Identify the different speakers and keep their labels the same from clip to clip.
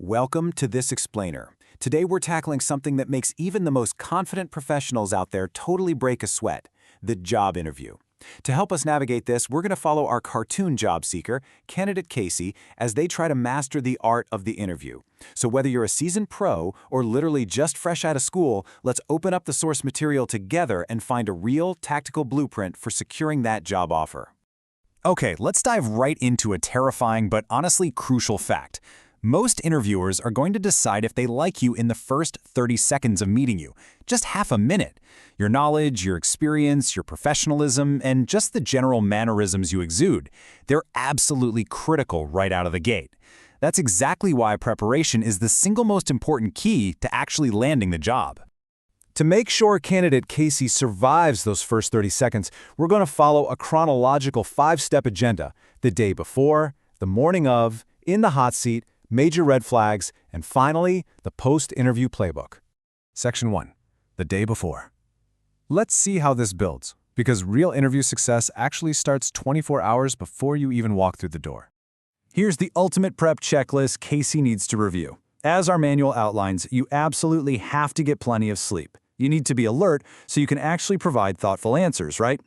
Speaker 1: Welcome to This Explainer. Today we're tackling something that makes even the most confident professionals out there totally break a sweat, the job interview. To help us navigate this, we're going to follow our cartoon job seeker, candidate Casey, as they try to master the art of the interview. So whether you're a seasoned pro or literally just fresh out of school, let's open up the source material together and find a real, tactical blueprint for securing that job offer. Okay, let's dive right into a terrifying but honestly crucial fact. Most interviewers are going to decide if they like you in the first 30 seconds of meeting you, just half a minute. Your knowledge, your experience, your professionalism, and just the general mannerisms you exude, they're absolutely critical right out of the gate. That's exactly why preparation is the single most important key to actually landing the job. To make sure candidate Casey survives those first 30 seconds, we're going to follow a chronological 5-step agenda: the day before, the morning of, in the hot seat, major red flags, and finally, the post-interview playbook. Section 1. The day before. Let's see how this builds, because real interview success actually starts 24 hours before you even walk through the door. Here's the ultimate prep checklist Casey needs to review. As our manual outlines, you absolutely have to get plenty of sleep. You need to be alert so you can actually provide thoughtful answers, right?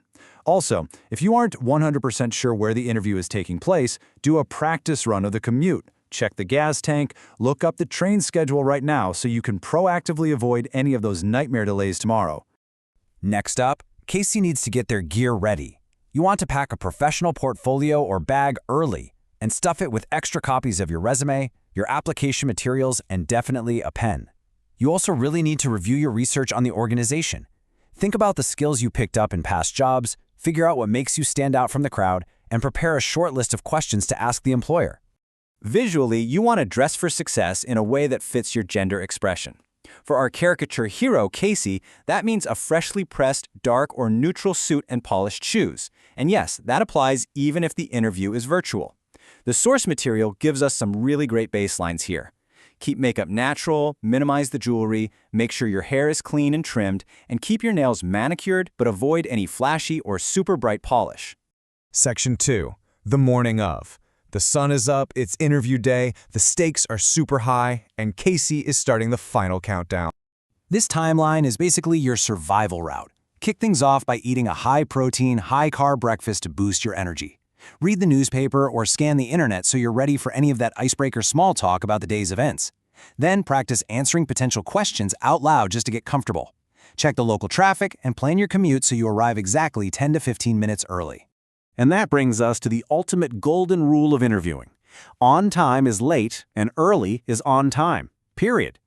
Speaker 1: Also, if you aren't 100% sure where the interview is taking place, do a practice run of the commute. Check the gas tank, look up the train schedule right now so you can proactively avoid any of those nightmare delays tomorrow.
Speaker 2: Next up, Casey needs to get their gear ready. You want to pack a professional portfolio or bag early and stuff it with extra copies of your resume, your application materials, and definitely a pen. You also really need to review your research on the organization. Think about the skills you picked up in past jobs, figure out what makes you stand out from the crowd, and prepare a short list of questions to ask the employer.
Speaker 1: Visually, you want to dress for success in a way that fits your gender expression. For our caricature hero, Casey, that means a freshly pressed, dark or neutral suit and polished shoes. And yes, that applies even if the interview is virtual. The source material gives us some really great baselines here. Keep makeup natural, minimize the jewelry, make sure your hair is clean and trimmed, and keep your nails manicured but avoid any flashy or super bright polish.
Speaker 3: Section 2. The morning of. The sun is up, it's interview day, the stakes are super high, and Casey is starting the final countdown.
Speaker 2: This timeline is basically your survival route. Kick things off by eating a high-protein, high-carb breakfast to boost your energy. Read the newspaper or scan the internet so you're ready for any of that icebreaker small talk about the day's events. Then practice answering potential questions out loud just to get comfortable. Check the local traffic and plan your commute so you arrive exactly 10 to 15 minutes early.
Speaker 1: And that brings us to the ultimate golden rule of interviewing. On time is late, and early is on time. Period.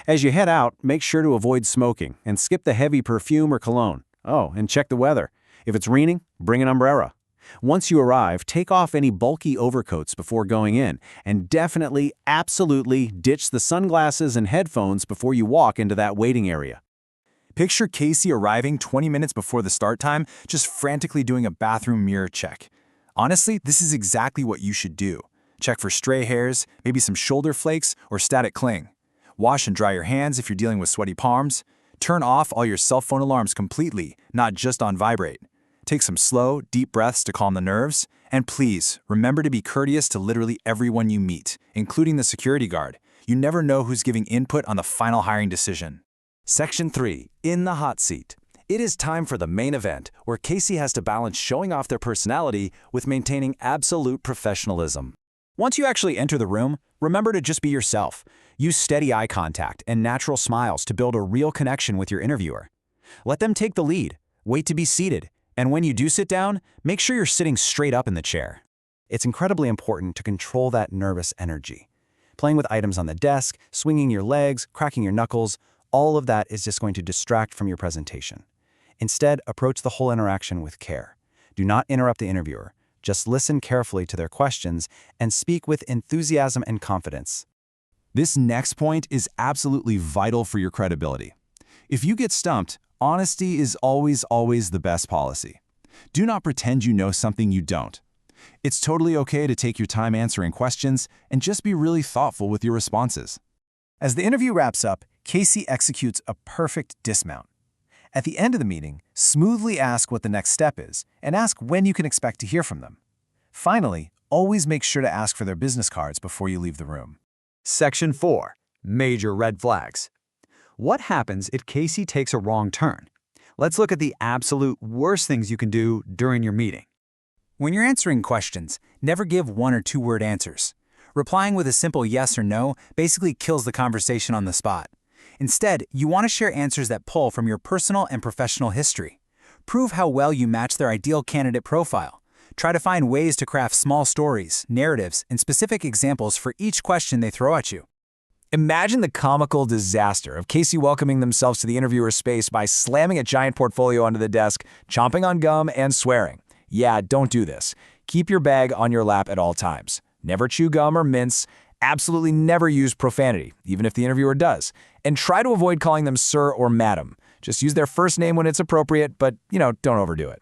Speaker 1: As you head out, make sure to avoid smoking and skip the heavy perfume or cologne. Oh, and check the weather. If it's raining, bring an umbrella. Once you arrive, take off any bulky overcoats before going in, and definitely, absolutely ditch the sunglasses and headphones before you walk into that waiting area.
Speaker 3: Picture Casey arriving 20 minutes before the start time, just frantically doing a bathroom mirror check. Honestly, this is exactly what you should do. Check for stray hairs, maybe some shoulder flakes, or static cling. Wash and dry your hands if you're dealing with sweaty palms. Turn off all your cell phone alarms completely, not just on vibrate. Take some slow, deep breaths to calm the nerves. And please, remember to be courteous to literally everyone you meet, including the security guard. You never know who's giving input on the final hiring decision.
Speaker 2: Section 3. In the hot seat. It is time for the main event, where Casey has to balance showing off their personality with maintaining absolute professionalism.
Speaker 1: Once you actually enter the room, remember to just be yourself. Use steady eye contact and natural smiles to build a real connection with your interviewer. Let them take the lead. Wait to be seated. And when you do sit down, make sure you're sitting straight up in the chair. It's incredibly important to control that nervous energy. Playing with items on the desk, swinging your legs, cracking your knuckles, all of that is just going to distract from your presentation. Instead, approach the whole interaction with care. Do not interrupt the interviewer. Just listen carefully to their questions and speak with enthusiasm and confidence.
Speaker 3: This next point is absolutely vital for your credibility. If you get stumped, honesty is always the best policy. Do not pretend you know something you don't. It's totally okay to take your time answering questions and just be really thoughtful with your responses.
Speaker 1: As the interview wraps up, Casey executes a perfect dismount. At the end of the meeting, smoothly ask what the next step is and ask when you can expect to hear from them. Finally, always make sure to ask for their business cards before you leave the room.
Speaker 2: Section 4. Major red flags. What happens if Casey takes a wrong turn? Let's look at the absolute worst things you can do during your meeting.
Speaker 1: When you're answering questions, never give one- or two-word answers. Replying with a simple yes or no basically kills the conversation on the spot. Instead, you want to share answers that pull from your personal and professional history. Prove how well you match their ideal candidate profile. Try to find ways to craft small stories, narratives, and specific examples for each question they throw at you.
Speaker 3: Imagine the comical disaster of Casey welcoming themselves to the interviewer's space by slamming a giant portfolio onto the desk, chomping on gum, and swearing. Yeah, don't do this. Keep your bag on your lap at all times. Never chew gum or mince. Absolutely never use profanity, even if the interviewer does. And try to avoid calling them sir or madam. Just use their first name when it's appropriate, but, don't overdo it.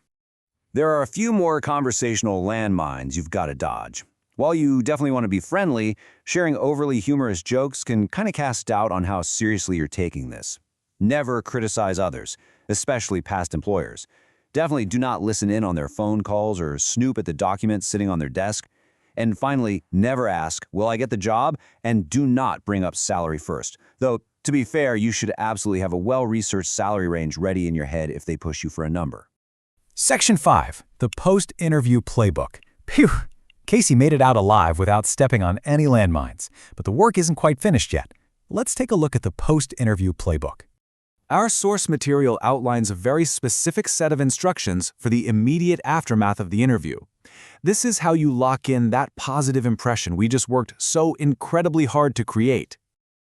Speaker 4: There are a few more conversational landmines you've got to dodge. While you definitely want to be friendly, sharing overly humorous jokes can kind of cast doubt on how seriously you're taking this. Never criticize others, especially past employers. Definitely do not listen in on their phone calls or snoop at the documents sitting on their desk. And finally, never ask, will I get the job? And do not bring up salary first. Though, to be fair, you should absolutely have a well-researched salary range ready in your head if they push you for a number.
Speaker 1: Section 5. The Post-Interview Playbook. Phew! Casey made it out alive without stepping on any landmines, but the work isn't quite finished yet. Let's take a look at the post-interview playbook.
Speaker 3: Our source material outlines a very specific set of instructions for the immediate aftermath of the interview. This is how you lock in that positive impression we just worked so incredibly hard to create.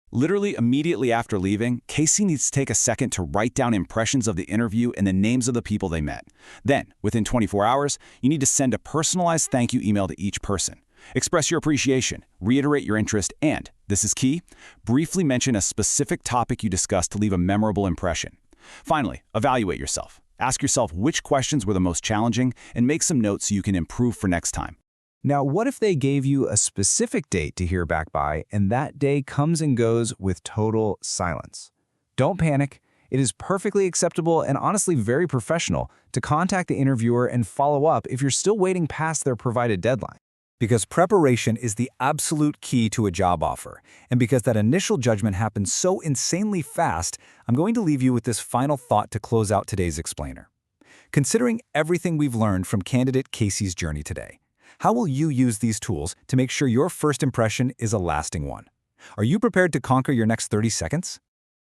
Speaker 4: Literally immediately after leaving, Casey needs to take a second to write down impressions of the interview and the names of the people they met. Then, within 24 hours, you need to send a personalized thank you email to each person. Express your appreciation, reiterate your interest, and, this is key, briefly mention a specific topic you discussed to leave a memorable impression. Finally, evaluate yourself. Ask yourself which questions were the most challenging and make some notes so you can improve for next time.
Speaker 3: Now, what if they gave you a specific date to hear back by, and that day comes and goes with total silence? Don't panic. It is perfectly acceptable and honestly very professional to contact the interviewer and follow up if you're still waiting past their provided deadline.
Speaker 2: Because preparation is the absolute key to a job offer, and because that initial judgment happens so insanely fast, I'm going to leave you with this final thought to close out today's explainer. Considering everything we've learned from candidate Casey's journey today, how will you use these tools to make sure your first impression is a lasting one? Are you prepared to conquer your next 30 seconds?